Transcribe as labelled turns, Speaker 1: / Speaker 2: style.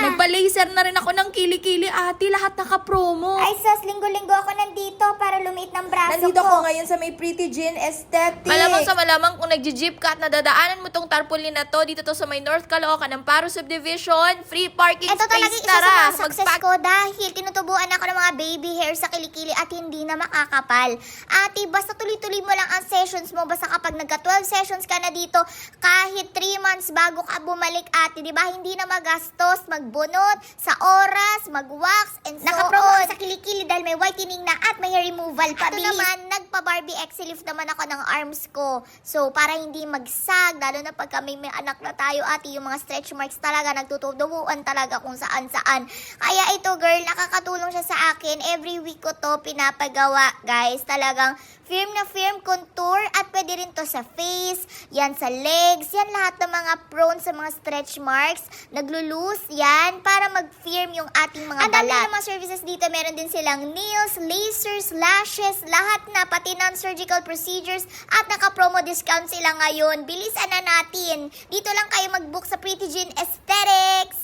Speaker 1: Nagpa-laser na rin ako ng kilikili, ate. Lahat naka-promo.
Speaker 2: Ay sus, linggo-linggo ako nandito para lumiit ng braso
Speaker 1: Nandito
Speaker 2: ko.
Speaker 1: ko ngayon sa may Pretty Jean Aesthetic.
Speaker 3: Malamang sa malamang kung nagji-jeep ka at nadadaanan mo tong tarpaulin na to, dito to sa may North Caloocan, Amparo Subdivision, free parking
Speaker 2: Ito talaga
Speaker 3: space,
Speaker 2: isa sa
Speaker 3: tara.
Speaker 2: mga success ko dahil tinutubuan ako ng mga baby hair sa kilikili at hindi na makakapal. Ate, basta tuloy-tuloy mo lang ang sessions mo. Basta kapag nagka-12 sessions ka na dito, kahit 3 months bago ka bumalik, ate, di ba? Hindi na magastos, magbunot, sa oras, mag-wax, and so
Speaker 1: Nakapromo
Speaker 2: on. Sa kilikili dahil may whitening na at may hair removal pa. Ito naman, nagpa-Barbie X-lift naman ako ng arms ko. So, para hindi magsag, lalo na pag kami may anak na tayo, ate, yung mga stretch marks talaga, nagtutubuan talaga kung saan-saan. Kaya ito, girl, nakakatulong siya sa akin. Every week ko to pinapagawa, guys. Talagang firm na firm contour at pwede rin to sa face, yan sa legs, yan lahat ng mga prone sa mga stretch marks, naglo-loose yan para mag-firm yung ating mga balat. Ang dami ng mga services dito, meron din silang nails, lasers, lashes, lahat na, pati non-surgical procedures at naka-promo discount sila ngayon. Bilisan na natin. Dito lang kayo mag-book sa Pretty Jean Aesthetics.